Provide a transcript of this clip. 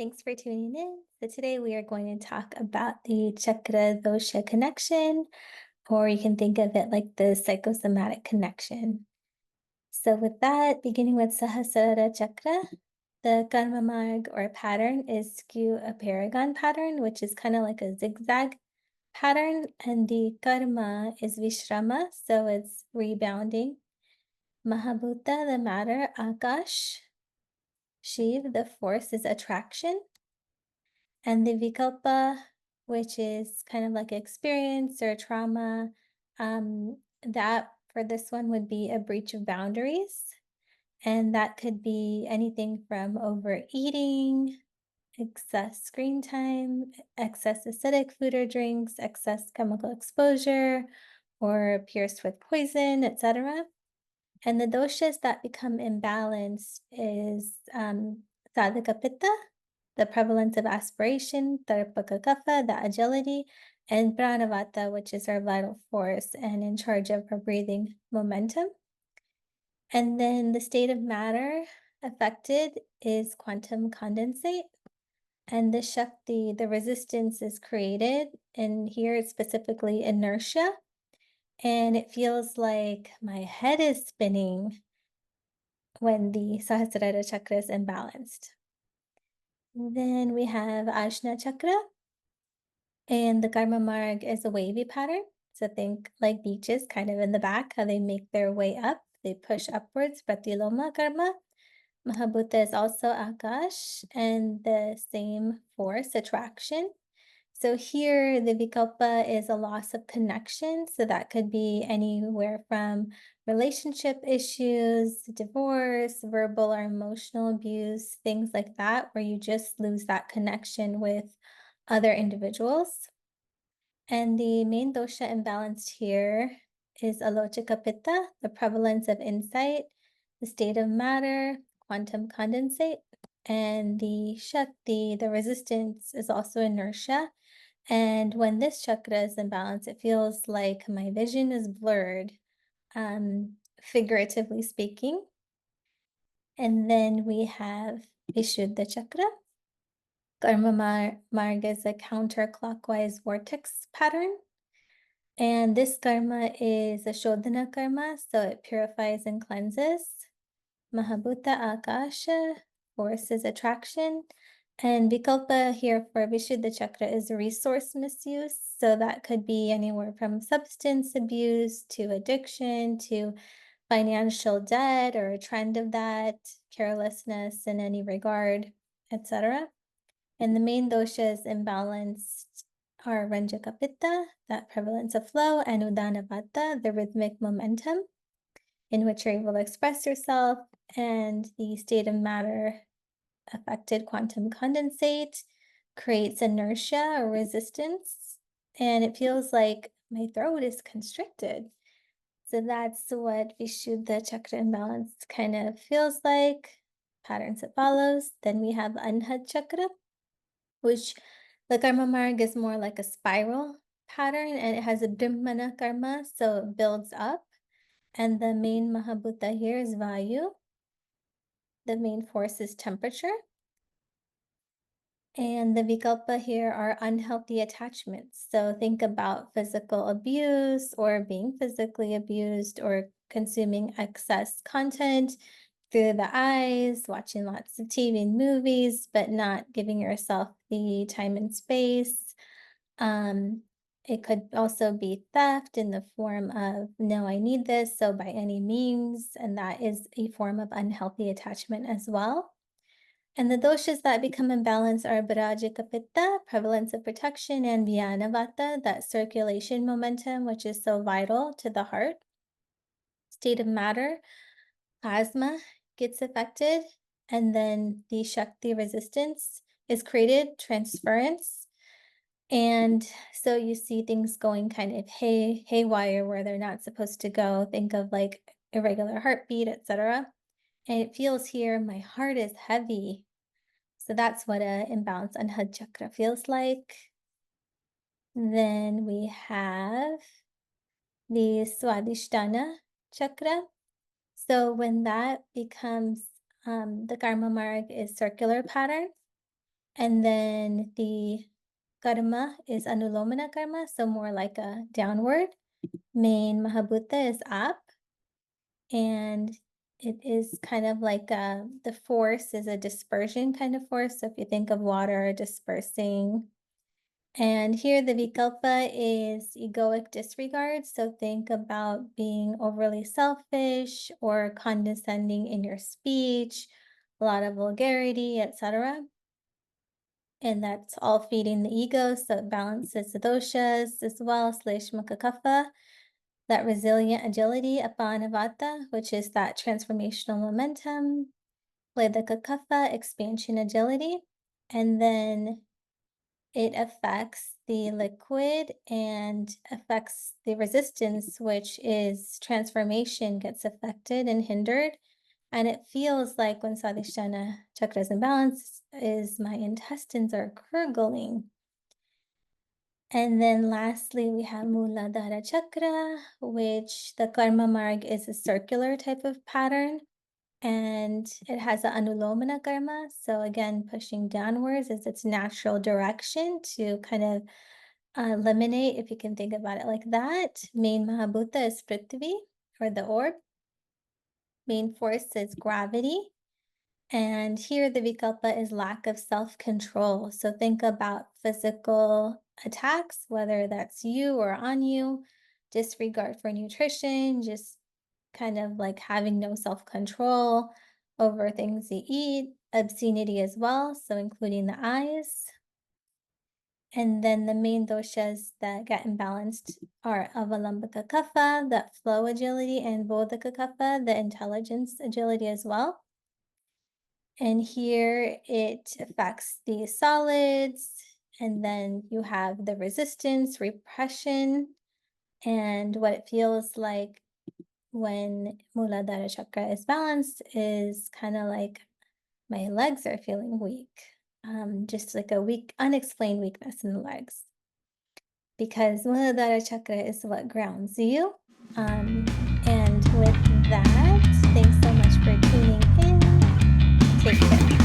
Thanks for tuning in. So today we are going to talk about the Chakra Dosha connection, or you can think of it like the psychosomatic connection. So with that, beginning with Sahasrara Chakra, the Karma Marg or pattern is skew a paragon pattern, which is kind of like a zigzag pattern, and the Karma is Vishrama, so it's rebounding. Mahabhuta, the matter, Akash, Shiv, the force is attraction. And the vikalpa, which is kind of like experience or trauma, that for this one would be a breach of boundaries. And that could be anything from overeating, excess screen time, excess acidic food or drinks, excess chemical exposure, or pierced with poison, etc. And the doshas that become imbalanced is sadhaka pitta, the prevalence of aspiration, tarpaka kapha, the agility, and pranavata, which is our vital force and in charge of our breathing momentum. And then the state of matter affected is quantum condensate. And the Shakti, the resistance is created, and here it's specifically inertia. And it feels like my head is spinning when the Sahasrara chakra is imbalanced. Then we have Ashna chakra, and the Karma Marg is a wavy pattern. So think like beaches kind of in the back, how they make their way up. They push upwards, Pratiloma Karma. Mahabhuta is also Akash, and the same force, attraction. So here, the vikalpa is a loss of connection. So that could be anywhere from relationship issues, divorce, verbal or emotional abuse, things like that, where you just lose that connection with other individuals. And the main dosha imbalanced here is alochika pitta, the prevalence of insight, the state of matter, quantum condensate, and the shakti, the resistance, is also inertia. And when this chakra is imbalanced, it feels like my vision is blurred, figuratively speaking. And then we have Vishuddha chakra. Karma marg is a counterclockwise vortex pattern. And this karma is a shodhana karma, so it purifies and cleanses. Mahabhuta akasha, force is attraction. And vikalpa here for Vishuddha chakra is resource misuse. So that could be anywhere from substance abuse to addiction to financial debt or a trend of that, carelessness in any regard, etc. And the main doshas imbalanced are Ranjaka Pitta, that prevalence of flow, and Udana Vata, the rhythmic momentum in which you're able to express yourself, and the state of matter affected quantum condensate creates inertia or resistance, and it feels like my throat is constricted. So that's what Vishuddha chakra imbalance kind of feels like. Patterns that follows. Then we have Anahata chakra, which the karma marg is more like a spiral pattern, and it has a brahmana karma, so it builds up. And the main mahabhuta here is vayu. The main force is temperature. And the vikalpa here are unhealthy attachments. So think about physical abuse or being physically abused or consuming excess content through the eyes, watching lots of TV and movies, but not giving yourself the time and space. It could also be theft in the form of, no, I need this, so by any means, and that is a form of unhealthy attachment as well. And the doshas that become imbalanced are Bharajika Pitta, prevalence of protection, and Vyanavata, that circulation momentum, which is so vital to the heart. State of matter, plasma gets affected, and then the Shakti resistance is created, transference. And so you see things going kind of haywire where they're not supposed to go. Think of like irregular heartbeat, etc. And it feels here, my heart is heavy. So that's what an imbalanced Anahata chakra feels like. Then we have the Swadhisthana chakra. So when that becomes, the karma marg is circular pattern. And then the karma is anulomana karma, so more like a downward. Main mahabhuta is up, and it is kind of like the force is a dispersion kind of force. So if you think of water dispersing, and here the vikalpa is egoic disregard. So think about being overly selfish or condescending in your speech, a lot of vulgarity, etc. And that's all feeding the ego. So it balances the doshas as well, /mukha kapha, that resilient agility, Anahata, which is that transformational momentum, Vedaka kapha, expansion agility, and then it affects the liquid and affects the resistance, which is transformation gets affected and hindered. And it feels like when Swadhisthana chakra is imbalanced, is my intestines are gurgling. And then lastly, we have Muladhara chakra, which the karma marg is a circular type of pattern. And it has an anulomana karma. So again, pushing downwards is its natural direction to kind of eliminate, if you can think about it like that. Main mahabhuta is prithvi, or the orb. Main force is gravity. And here the vikalpa is lack of self-control. So think about physical attacks, whether that's you or on you, disregard for nutrition, just kind of like having no self-control over things you eat, obscenity as well, so including the eyes. And then the main doshas that get imbalanced are avalambaka kapha, that flow agility, and bodhika kapha, the intelligence agility as well. And here it affects the solids, and then you have the resistance, repression, and what it feels like when Muladhara chakra is balanced is kind of like my legs are feeling weak, just like a weak, unexplained weakness in the legs. Because Muladhara chakra is what grounds you. And with that, thanks so much for tuning in. Take care.